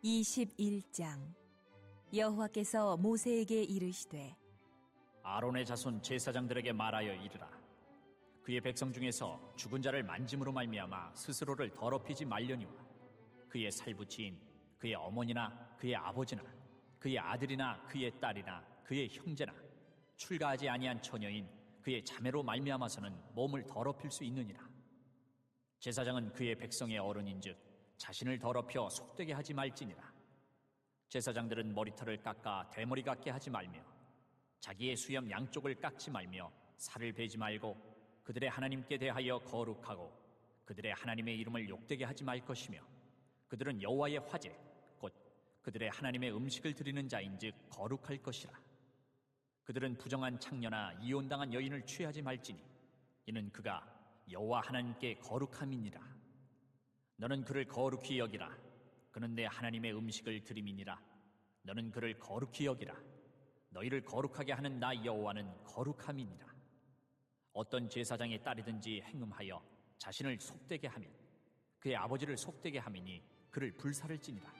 21장. 여호와께서 모세에게 이르시되 아론의 자손 제사장들에게 말하여 이르라. 그의 백성 중에서 죽은 자를 만짐으로 말미암아 스스로를 더럽히지 말려니와 그의 살부치인 그의 어머니나 그의 아버지나 그의 아들이나 그의 딸이나 그의 형제나 출가하지 아니한 처녀인 그의 자매로 말미암아서는 몸을 더럽힐 수 있느니라. 제사장은 그의 백성의 어른인즉 자신을 더럽혀 속되게 하지 말지니라. 제사장들은 머리털을 깎아 대머리 같게 하지 말며 자기의 수염 양쪽을 깎지 말며 살을 베지 말고 그들의 하나님께 대하여 거룩하고 그들의 하나님의 이름을 욕되게 하지 말 것이며 그들은 여호와의 화제 곧 그들의 하나님의 음식을 드리는 자인즉 거룩할 것이라. 그들은 부정한 창녀나 이혼당한 여인을 취하지 말지니 이는 그가 여호와 하나님께 거룩함이니라. 너는 그를 거룩히 여기라. 그는 내 하나님의 음식을 드림이니라. 너는 그를 거룩히 여기라. 너희를 거룩하게 하는 나 여호와는 거룩함이니라. 어떤 제사장의 딸이든지 행음하여 자신을 속되게 하면 그의 아버지를 속되게 함이니 그를 불살을지니라.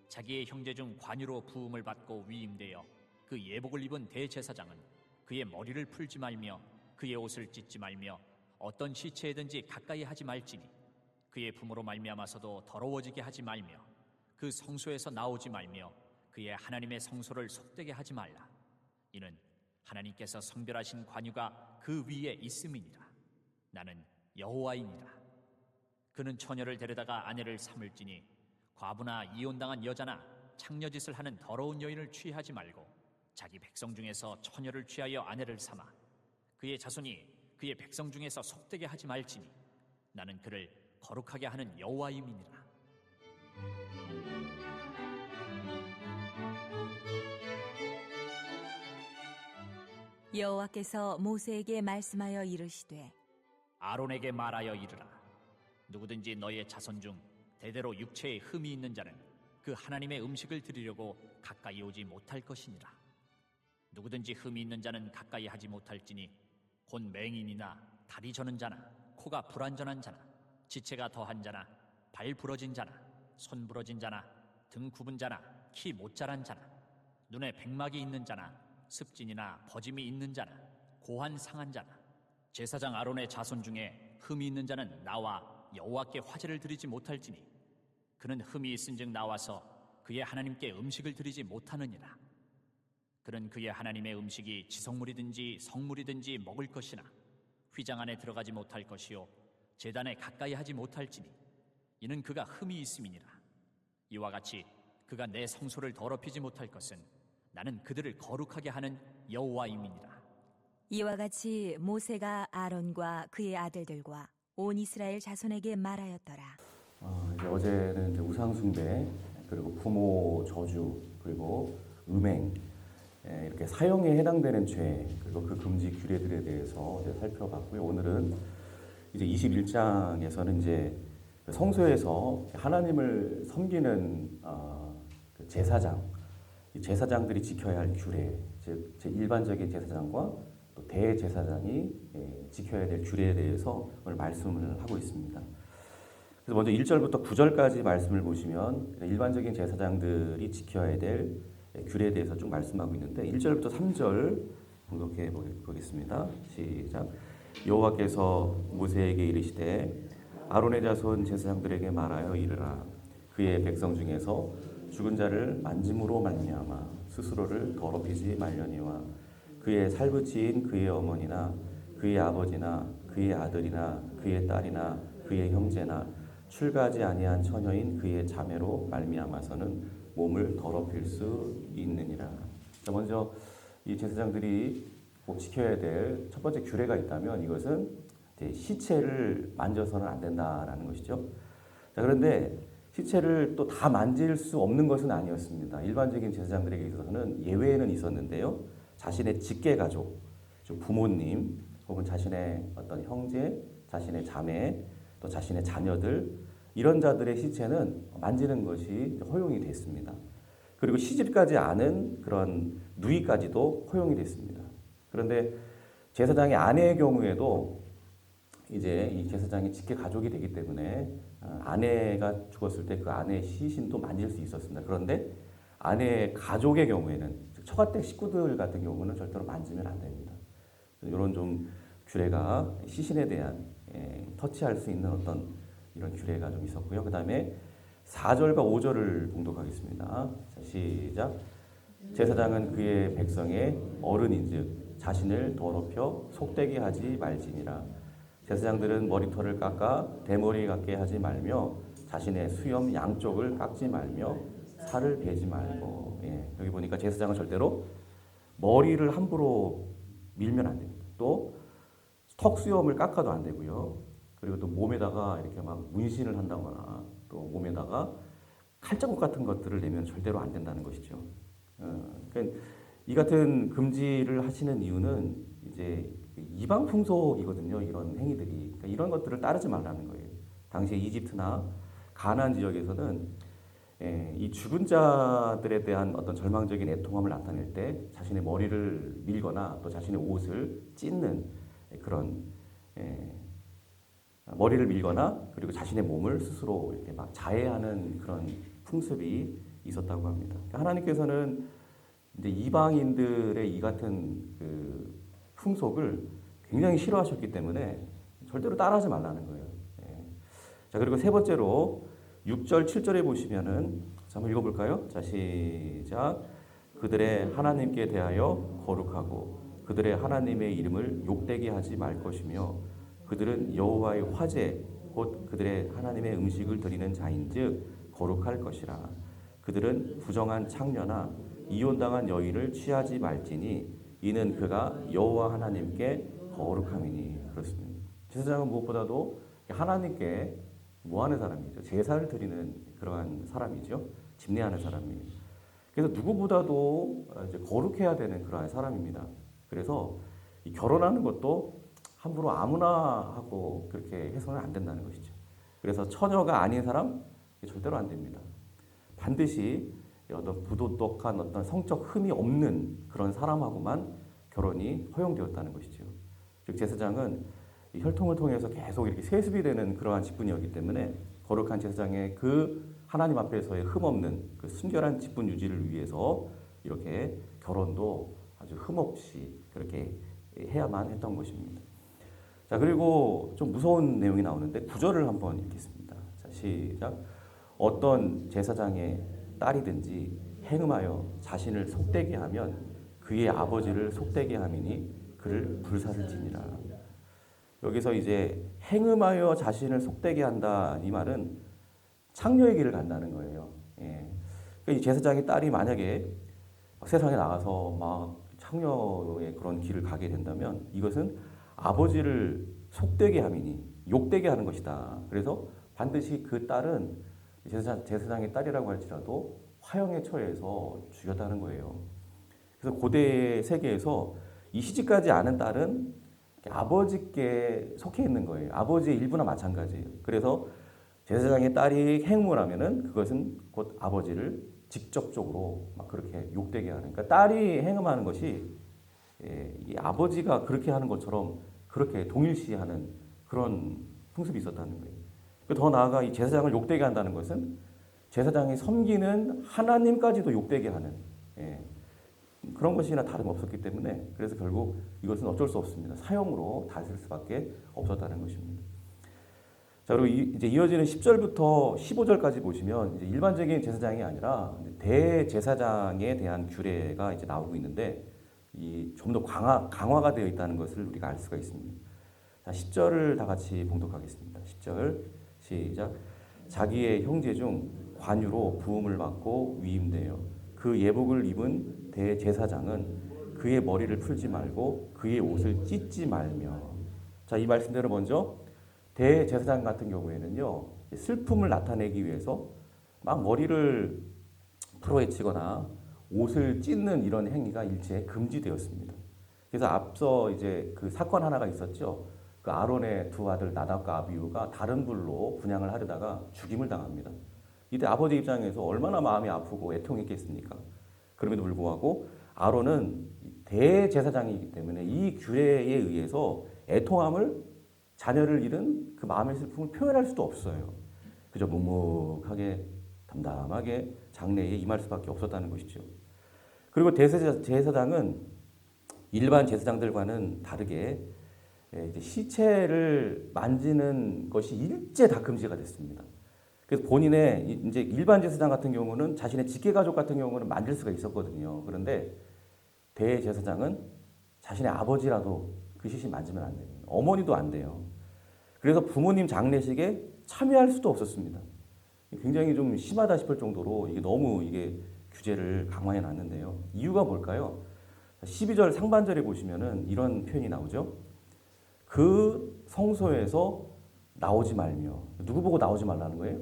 자기의 형제 중 관유로 부음을 받고 위임되어 그 예복을 입은 대제사장은 그의 머리를 풀지 말며 그의 옷을 찢지 말며 어떤 시체에든지 가까이 하지 말지니 그의 품으로 말미암아서도 더러워지게 하지 말며 그 성소에서 나오지 말며 그의 하나님의 성소를 속되게 하지 말라. 이는 하나님께서 성별하신 관유가 그 위에 있음이니라. 나는 여호와이니라. 그는 처녀를 데려다가 아내를 삼을지니 과부나 이혼당한 여자나 창녀짓을 하는 더러운 여인을 취하지 말고 자기 백성 중에서 처녀를 취하여 아내를 삼아 그의 자손이 그의 백성 중에서 속되게 하지 말지니 나는 그를 거룩하게 하는 여호와임이니라. 여호와께서 모세에게 말씀하여 이르시되 아론에게 말하여 이르라. 누구든지 너의 자손 중 대대로 육체에 흠이 있는 자는 그 하나님의 음식을 드리려고 가까이 오지 못할 것이니라. 누구든지 흠이 있는 자는 가까이 하지 못할지니 곧 맹인이나 다리 저는 자나 코가 불완전한 자나 지체가 더한 자나 발 부러진 자나 손 부러진 자나 등 굽은 자나 키 못 자란 자나 눈에 백막이 있는 자나 습진이나 버짐이 있는 자나 고한 상한 자나 제사장 아론의 자손 중에 흠이 있는 자는 나와 여호와께 화제를 드리지 못할지니 그는 흠이 있은즉 나와서 그의 하나님께 음식을 드리지 못하느니라. 그는 그의 하나님의 음식이 지성물이든지 성물이든지 먹을 것이나 휘장 안에 들어가지 못할 것이요 제단에 가까이 하지 못할지니 이는 그가 흠이 있음이니라. 이와 같이 그가 내 성소를 더럽히지 못할 것은 나는 그들을 거룩하게 하는 여호와임이니라. 이와 같이 모세가 아론과 그의 아들들과 온 이스라엘 자손에게 말하였더라. 이제 어제는 이제 우상숭배 그리고 부모 저주 그리고 음행 이렇게 사형에 해당되는 죄 그리고 그 금지 규례들에 대해서 이제 살펴봤고요. 오늘은 이제 21장에서는 이제 성소에서 하나님을 섬기는 그 제사장들이 지켜야 할 규례, 즉 일반적인 제사장과 또 대제사장이 지켜야 될 규례에 대해서 오늘 말씀을 하고 있습니다. 그래서 먼저 1절부터 9절까지 말씀을 보시면 일반적인 제사장들이 지켜야 될 규례에 대해서 쭉 말씀하고 있는데 1절부터 3절 공독해 보겠습니다. 시작. 여호와께서 모세에게 이르시되 아론의 자손 제사장들에게 말하여 이르라. 그의 백성 중에서 죽은 자를 만짐으로 말미암아 스스로를 더럽히지 말려니와 그의 살부치인 그의 어머니나 그의 아버지나 그의 아들이나 그의 딸이나 그의 형제나 출가하지 아니한 처녀인 그의 자매로 말미암아서는 몸을 더럽힐 수 있느니라. 먼저 이 제사장들이 꼭 지켜야 될 첫 번째 규례가 있다면 이것은 시체를 만져서는 안 된다라는 것이죠. 자, 그런데 시체를 또 다 만질 수 없는 것은 아니었습니다. 일반적인 제사장들에게 있어서는 예외는 있었는데요. 자신의 직계 가족, 즉 부모님 혹은 자신의 어떤 형제, 자신의 자매, 또 자신의 자녀들 이런 자들의 시체는 만지는 것이 허용이 됐습니다. 그리고 시집가지 않은 그런 누이까지도 허용이 됐습니다. 그런데 제사장의 아내의 경우에도 이제 이 제사장이 직계 가족이 되기 때문에 아내가 죽었을 때 그 아내의 시신도 만질 수 있었습니다. 그런데 아내의 가족의 경우에는 즉 처가댁 식구들 같은 경우는 절대로 만지면 안 됩니다. 이런 좀 규례가 시신에 대한 터치할 수 있는 어떤 이런 규례가 좀 있었고요. 그 다음에 4절과 5절을 봉독하겠습니다. 자, 시작. 제사장은 그의 백성의 어른인즉 자신을 더럽혀 속되게 하지 말지니라. 제사장들은 머리털을 깎아 대머리 같게 하지 말며 자신의 수염 양쪽을 깎지 말며 살을 베지 말고. 여기 보니까 제사장은 절대로 머리를 함부로 밀면 안 됩니다. 또 턱 수염을 깎아도 안 되고요. 그리고 또 몸에다가 이렇게 막 문신을 한다거나 또 몸에다가 칼자국 같은 것들을 내면 절대로 안 된다는 것이죠. 그러니까 이 같은 금지를 하시는 이유는 이제 이방 풍속이거든요. 이런 행위들이. 그러니까 이런 것들을 따르지 말라는 거예요. 당시에 이집트나 가나안 지역에서는 이 죽은 자들에 대한 어떤 절망적인 애통함을 나타낼 때 자신의 머리를 밀거나 또 자신의 옷을 찢는 그런 머리를 밀거나 그리고 자신의 몸을 스스로 이렇게 막 자해하는 그런 풍습이 있었다고 합니다. 그러니까 하나님께서는 이제 이방인들의 이 같은 그 풍속을 굉장히 싫어하셨기 때문에 절대로 따라하지 말라는 거예요. 자, 그리고 세 번째로 6절, 7절에 보시면은 한번 읽어볼까요? 자, 시작. 그들의 하나님께 대하여 거룩하고 그들의 하나님의 이름을 욕되게 하지 말 것이며 그들은 여호와의 화제 곧 그들의 하나님의 음식을 드리는 자인즉 거룩할 것이라. 그들은 부정한 창녀나 이혼당한 여인을 취하지 말지니 이는 그가 여호와 하나님께 거룩함이니. 그렇습니다. 제사장은 무엇보다도 하나님께 뭐하는 사람이죠? 제사를 드리는 그러한 사람이죠. 집례하는 사람이에요. 그래서 누구보다도 이제 거룩해야 되는 그러한 사람입니다. 그래서 이 결혼하는 것도 함부로 아무나 하고 그렇게 해서는 안 된다는 것이죠. 그래서 처녀가 아닌 사람 절대로 안 됩니다. 반드시 어떤 부도덕한 어떤 성적 흠이 없는 그런 사람하고만 결혼이 허용되었다는 것이죠. 즉 제사장은 이 혈통을 통해서 계속 이렇게 세습이 되는 그러한 직분이었기 때문에 거룩한 제사장의 그 하나님 앞에서의 흠 없는 그 순결한 직분 유지를 위해서 이렇게 결혼도 아주 흠 없이 그렇게 해야만 했던 것입니다. 자, 그리고 좀 무서운 내용이 나오는데 9절을 한번 읽겠습니다. 자, 시작. 어떤 제사장의 딸이든지 행음하여 자신을 속되게 하면 그의 아버지를 속되게 함이니 그를 불사를 지니라. 여기서 이제 행음하여 자신을 속되게 한다 이 말은 창녀의 길을 간다는 거예요. 그러니까 이 제사장의 딸이 만약에 세상에 나가서 막 창녀의 그런 길을 가게 된다면 이것은 아버지를 속되게 함이니 욕되게 하는 것이다. 그래서 반드시 그 딸은 제사장의 딸이라고 할지라도 화형에 처해서 죽였다는 거예요. 그래서 고대 세계에서 이 시집가지 않은 딸은 아버지께 속해 있는 거예요. 아버지의 일부나 마찬가지예요. 그래서 제사장의 딸이 행음을 하면은 그것은 곧 아버지를 직접적으로 막 그렇게 욕되게 하는. 그러니까 딸이 행음하는 것이 이 아버지가 그렇게 하는 것처럼 그렇게 동일시하는 그런 풍습이 있었다는 거예요. 더 나아가 이 제사장을 욕되게 한다는 것은 제사장이 섬기는 하나님까지도 욕되게 하는 그런 것이나 다름없었기 때문에 그래서 결국 이것은 어쩔 수 없습니다. 사형으로 다스릴 수밖에 없었다는 것입니다. 자, 그리고 이제 이어지는 10절부터 15절까지 보시면 이제 일반적인 제사장이 아니라 대제사장에 대한 규례가 이제 나오고 있는데 이 좀 더 강화가 되어 있다는 것을 우리가 알 수가 있습니다. 자, 10절을 다 같이 봉독하겠습니다. 10절 시작. 자기의 형제 중 관유로 부음을 받고 위임되어 그 예복을 입은 대제사장은 그의 머리를 풀지 말고 그의 옷을 찢지 말며. 자, 이 말씀대로 먼저 대제사장 같은 경우에는요 슬픔을 나타내기 위해서 막 머리를 풀어헤치거나 옷을 찢는 이런 행위가 일체 금지되었습니다. 그래서 앞서 이제 그 사건 하나가 있었죠. 그 아론의 두 아들 나답과 아비후가 다른 불로 분향을 하려다가 죽임을 당합니다. 이때 아버지 입장에서 얼마나 마음이 아프고 애통했겠습니까? 그럼에도 불구하고 아론은 대제사장이기 때문에 이 규례에 의해서 애통함을 자녀를 잃은 그 마음의 슬픔을 표현할 수도 없어요. 그저 묵묵하게 담담하게 장례에 임할 수밖에 없었다는 것이죠. 그리고 제사장은 일반 제사장들과는 다르게 이제 시체를 만지는 것이 일제 다 금지가 됐습니다. 그래서 본인의 이제 일반 제사장 같은 경우는 자신의 직계 가족 같은 경우는 만질 수가 있었거든요. 그런데 대제사장은 자신의 아버지라도 그 시신 만지면 안 돼요. 어머니도 안 돼요. 그래서 부모님 장례식에 참여할 수도 없었습니다. 굉장히 좀 심하다 싶을 정도로 이게 너무 이게 규제를 강화해 놨는데요. 이유가 뭘까요? 12절 상반절에 보시면은 이런 표현이 나오죠. 그 성소에서 나오지 말며. 누구 보고 나오지 말라는 거예요?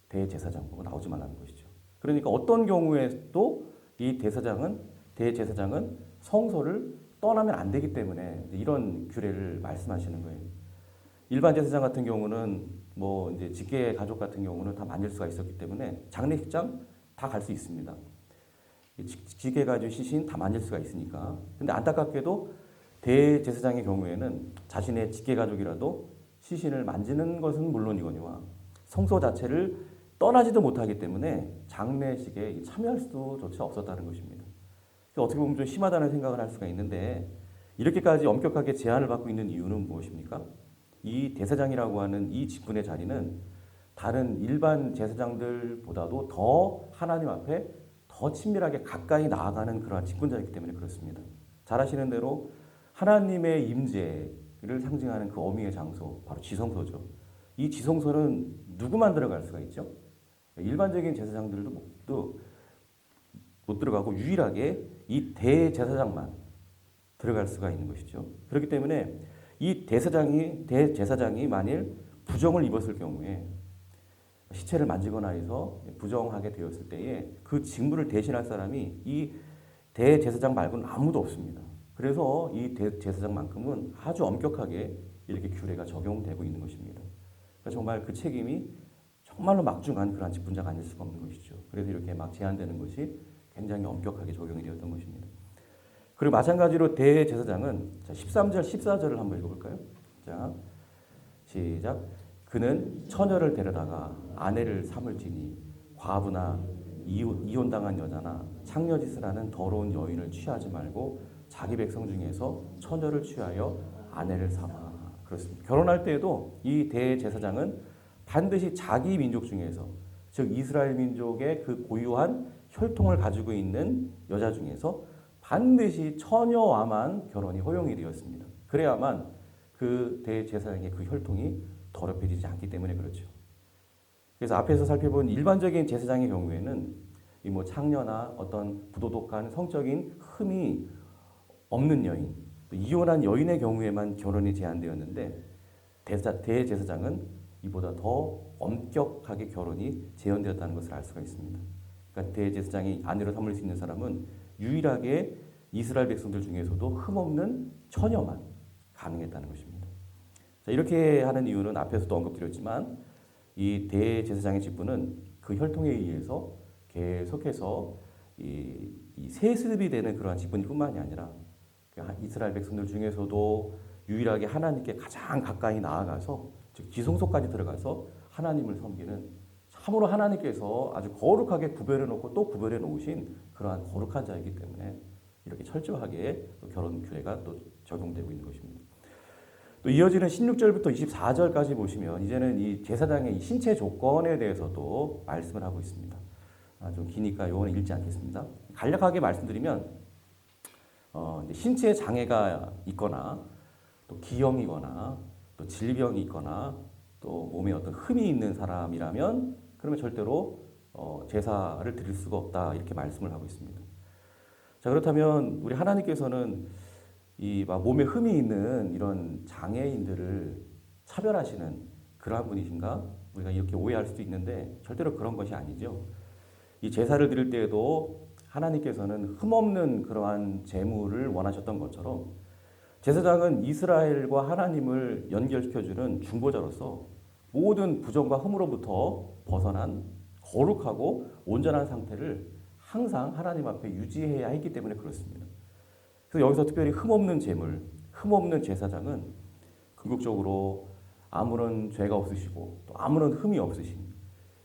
대제사장 보고 나오지 말라는 것이죠. 그러니까 어떤 경우에도 이 대제사장은 성소를 떠나면 안 되기 때문에 이런 규례를 말씀하시는 거예요. 일반 제사장 같은 경우는 뭐 이제 직계 가족 같은 경우는 다 만질 수가 있었기 때문에 장례식장 다 갈 수 있습니다. 직계 가족 시신 다 만질 수가 있으니까. 근데 안타깝게도 대제사장의 경우에는 자신의 직계 가족이라도 시신을 만지는 것은 물론이거니와 성소 자체를 떠나지도 못하기 때문에 장례식에 참여할 수조차 없었다는 것입니다. 어떻게 보면 좀 심하다는 생각을 할 수가 있는데 이렇게까지 엄격하게 제한을 받고 있는 이유는 무엇입니까? 이 대사장이라고 하는 이 직분의 자리는 다른 일반 제사장들보다도 더 하나님 앞에 더 친밀하게 가까이 나아가는 그러한 직분자이기 때문에 그렇습니다. 잘 아시는 대로 하나님의 임재를 상징하는 그 어미의 장소, 바로 지성소죠. 이 지성소는 누구만 들어갈 수가 있죠? 일반적인 제사장들도 못 들어가고 유일하게 이 대제사장만 들어갈 수가 있는 것이죠. 그렇기 때문에 이 대제사장이 만일 부정을 입었을 경우에 시체를 만지거나 해서 부정하게 되었을 때에 그 직무를 대신할 사람이 이 대제사장 말고는 아무도 없습니다. 그래서 이 대제사장만큼은 아주 엄격하게 이렇게 규례가 적용되고 있는 것입니다. 그러니까 정말 그 책임이 정말로 막중한 그러한 직분자가 아닐 수가 없는 것이죠. 그래서 이렇게 막 제한되는 것이 굉장히 엄격하게 적용이 되었던 것입니다. 그리고 마찬가지로 대제사장은 13절, 14절을 한번 읽어볼까요? 자, 시작. 그는 처녀를 데려다가 아내를 삼을지니 과부나 이혼당한 여자나 창녀짓을 하는 더러운 여인을 취하지 말고 자기 백성 중에서 처녀를 취하여 아내를 삼아. 그렇습니다. 결혼할 때에도 이 대제사장은 반드시 자기 민족 중에서, 즉 이스라엘 민족의 그 고유한 혈통을 가지고 있는 여자 중에서 반드시 처녀와만 결혼이 허용이 되었습니다. 그래야만 그 대제사장의 그 혈통이 더럽혀지지 않기 때문에 그렇죠. 그래서 앞에서 살펴본 일반적인 제사장의 경우에는 이 뭐 창녀나 어떤 부도덕한 성적인 흠이 없는 여인, 또 이혼한 여인의 경우에만 결혼이 제한되었는데 대제사장은 이보다 더 엄격하게 결혼이 제한되었다는 것을 알 수가 있습니다. 그러니까 대제사장이 아내로 삼을 수 있는 사람은 유일하게 이스라엘 백성들 중에서도 흠없는 처녀만 가능했다는 것입니다. 자, 이렇게 하는 이유는 앞에서도 언급드렸지만 이 대제사장의 직분은 그 혈통에 의해서 계속해서 이 세습이 되는 그러한 직분일 뿐만이 아니라 이스라엘 백성들 중에서도 유일하게 하나님께 가장 가까이 나아가서 즉 지성소까지 들어가서 하나님을 섬기는 참으로 하나님께서 아주 거룩하게 구별해 놓고 또 구별해 놓으신 그러한 거룩한 자이기 때문에 이렇게 철저하게 결혼 규례가 또 적용되고 있는 것입니다. 또 이어지는 16절부터 24절까지 보시면 이제는 이 제사장의 신체 조건에 대해서도 말씀을 하고 있습니다. 좀 기니까 요거는 읽지 않겠습니다. 간략하게 말씀드리면 이제 신체 장애가 있거나 또 기형이거나 또 질병이 있거나 또 몸에 어떤 흠이 있는 사람이라면 그러면 절대로 제사를 드릴 수가 없다 이렇게 말씀을 하고 있습니다. 자, 그렇다면 우리 하나님께서는 이 몸에 흠이 있는 이런 장애인들을 차별하시는 그러한 분이신가? 우리가 이렇게 오해할 수도 있는데 절대로 그런 것이 아니죠. 이 제사를 드릴 때에도 하나님께서는 흠없는 그러한 제물을 원하셨던 것처럼 제사장은 이스라엘과 하나님을 연결시켜주는 중보자로서 모든 부정과 흠으로부터 벗어난 거룩하고 온전한 상태를 항상 하나님 앞에 유지해야 했기 때문에 그렇습니다. 그래서 여기서 특별히 흠없는 제물, 흠없는 제사장은 궁극적으로 아무런 죄가 없으시고 또 아무런 흠이 없으신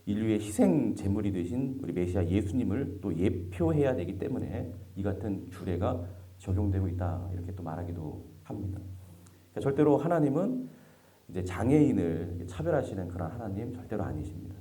인류의 희생 제물이 되신 우리 메시아 예수님을 또 예표해야 되기 때문에 이 같은 규례가 적용되고 있다 이렇게 또 말하기도 합니다. 그러니까 절대로 하나님은 이제 장애인을 차별하시는 그런 하나님 절대로 아니십니다.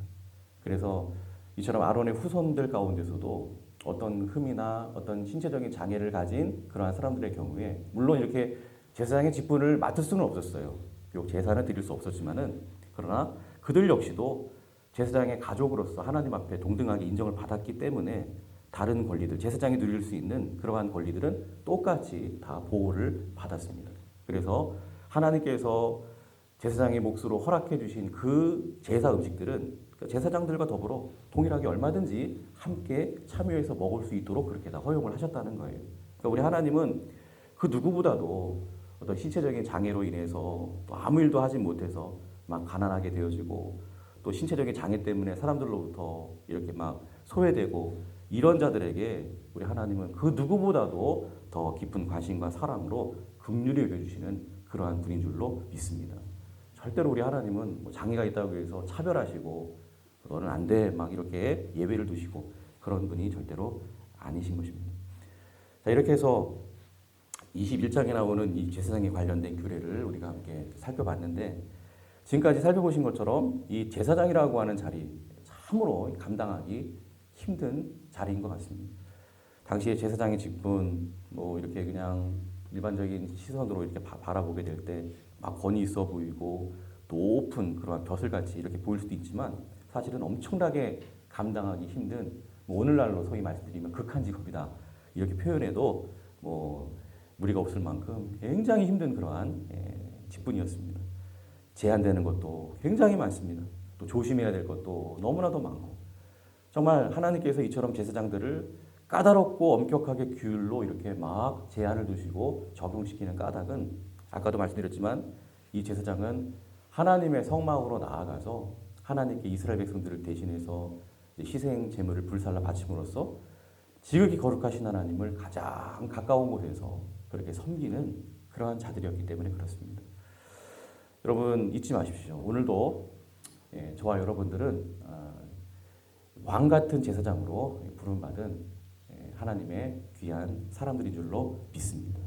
그래서 이처럼 아론의 후손들 가운데서도 어떤 흠이나 어떤 신체적인 장애를 가진 그러한 사람들의 경우에 물론 이렇게 제사장의 직분을 맡을 수는 없었어요. 비록 제사는 드릴 수 없었지만은 그러나 그들 역시도 제사장의 가족으로서 하나님 앞에 동등하게 인정을 받았기 때문에 다른 권리들, 제사장이 누릴 수 있는 그러한 권리들은 똑같이 다 보호를 받았습니다. 그래서 하나님께서 제사장의 몫으로 허락해 주신 그 제사 음식들은 제사장들과 더불어 동일하게 얼마든지 함께 참여해서 먹을 수 있도록 그렇게 다 허용을 하셨다는 거예요. 그러니까 우리 하나님은 그 누구보다도 어떤 신체적인 장애로 인해서 또 아무 일도 하지 못해서 막 가난하게 되어지고 또 신체적인 장애 때문에 사람들로부터 이렇게 막 소외되고 이런 자들에게 우리 하나님은 그 누구보다도 더 깊은 관심과 사랑으로 긍휼히 여겨주시는 그러한 분인 줄로 믿습니다. 절대로 우리 하나님은 뭐 장애가 있다고 해서 차별하시고 너는 안 돼 막 이렇게 예외를 두시고 그런 분이 절대로 아니신 것입니다. 자, 이렇게 해서 21장에 나오는 이 제사장에 관련된 규례를 우리가 함께 살펴봤는데 지금까지 살펴보신 것처럼 이 제사장이라고 하는 자리 참으로 감당하기 힘든 자리인 것 같습니다. 당시에 제사장의 직분 뭐 이렇게 그냥 일반적인 시선으로 이렇게 바라보게 될 때 막 권위 있어 보이고 높은 그런 벼슬같이 이렇게 보일 수도 있지만 사실은 엄청나게 감당하기 힘든 뭐 오늘날로 소위 말씀드리면 극한 직업이다 이렇게 표현해도 뭐 무리가 없을 만큼 굉장히 힘든 그러한 직분이었습니다. 제한되는 것도 굉장히 많습니다. 또 조심해야 될 것도 너무나도 많고 정말 하나님께서 이처럼 제사장들을 까다롭고 엄격하게 규율로 이렇게 막 제한을 두시고 적용시키는 까닭은 아까도 말씀드렸지만 이 제사장은 하나님의 성막으로 나아가서 하나님께 이스라엘 백성들을 대신해서 희생 제물을 불살라 바침으로써 지극히 거룩하신 하나님을 가장 가까운 곳에서 그렇게 섬기는 그러한 자들이었기 때문에 그렇습니다. 여러분 잊지 마십시오. 오늘도 저와 여러분들은 왕 같은 제사장으로 부름받은 하나님의 귀한 사람들인 줄로 믿습니다.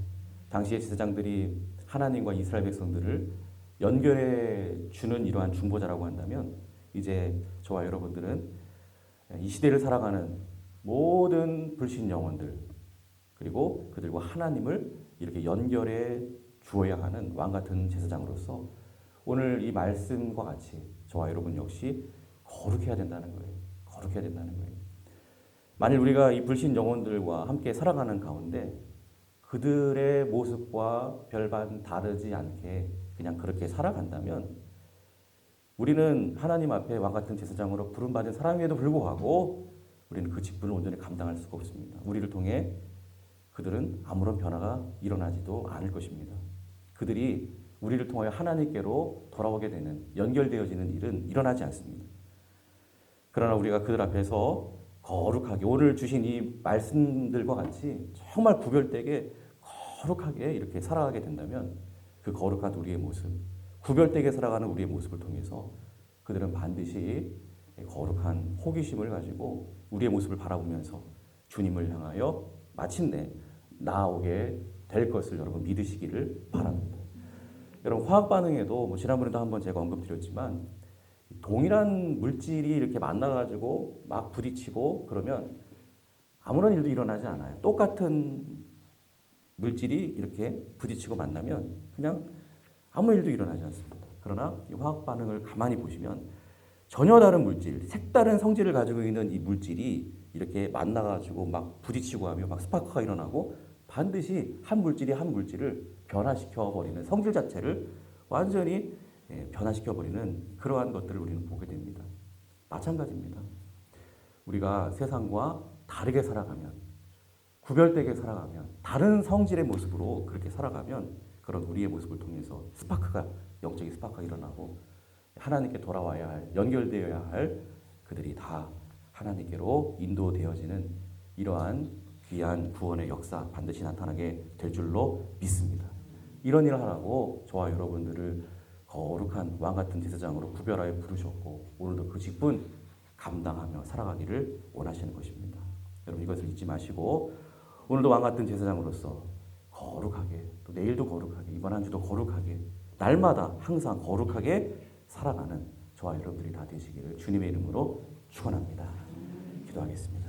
당시의 제사장들이 하나님과 이스라엘 백성들을 연결해 주는 이러한 중보자라고 한다면 이제 저와 여러분들은 이 시대를 살아가는 모든 불신 영혼들 그리고 그들과 하나님을 이렇게 연결해 주어야 하는 왕 같은 제사장으로서 오늘 이 말씀과 같이 저와 여러분 역시 거룩해야 된다는 거예요. 거룩해야 된다는 거예요. 만일 우리가 이 불신 영혼들과 함께 살아가는 가운데 그들의 모습과 별반 다르지 않게 그냥 그렇게 살아간다면 우리는 하나님 앞에 왕 같은 제사장으로 부름받은 사람임에도 불구하고 우리는 그 직분을 온전히 감당할 수가 없습니다. 우리를 통해 그들은 아무런 변화가 일어나지도 않을 것입니다. 그들이 우리를 통하여 하나님께로 돌아오게 되는 연결되어지는 일은 일어나지 않습니다. 그러나 우리가 그들 앞에서 거룩하게 오늘 주신 이 말씀들과 같이 정말 구별되게 거룩하게 이렇게 살아가게 된다면 그 거룩한 우리의 모습, 구별되게 살아가는 우리의 모습을 통해서 그들은 반드시 거룩한 호기심을 가지고 우리의 모습을 바라보면서 주님을 향하여 마침내 나아오게 될 것을 여러분 믿으시기를 바랍니다. 여러분 화학 반응에도 뭐 지난번에도 한번 제가 언급드렸지만 동일한 물질이 이렇게 만나가지고 막 부딪히고 그러면 아무런 일도 일어나지 않아요. 똑같은 물질이 이렇게 부딪히고 만나면 그냥 아무 일도 일어나지 않습니다. 그러나 이 화학 반응을 가만히 보시면 전혀 다른 물질, 색다른 성질을 가지고 있는 이 물질이 이렇게 만나가지고 막 부딪히고 하며 막 스파크가 일어나고 반드시 한 물질이 한 물질을 변화시켜버리는 성질 자체를 완전히 변화시켜버리는 그러한 것들을 우리는 보게 됩니다. 마찬가지입니다. 우리가 세상과 다르게 살아가면, 구별되게 살아가면, 다른 성질의 모습으로 그렇게 살아가면 그런 우리의 모습을 통해서 영적인 스파크가 일어나고 하나님께 돌아와야 할, 연결되어야 할 그들이 다 하나님께로 인도되어지는 이러한 귀한 구원의 역사 반드시 나타나게 될 줄로 믿습니다. 이런 일을 하라고 저와 여러분들을 거룩한 왕 같은 제사장으로 구별하여 부르셨고 오늘도 그 직분 감당하며 살아가기를 원하시는 것입니다. 여러분 이것을 잊지 마시고 오늘도 왕 같은 제사장으로서 거룩하게 또 내일도 거룩하게 이번 한 주도 거룩하게 날마다 항상 거룩하게 살아가는 저와 여러분들이 다 되시기를 주님의 이름으로 축원합니다. 기도하겠습니다.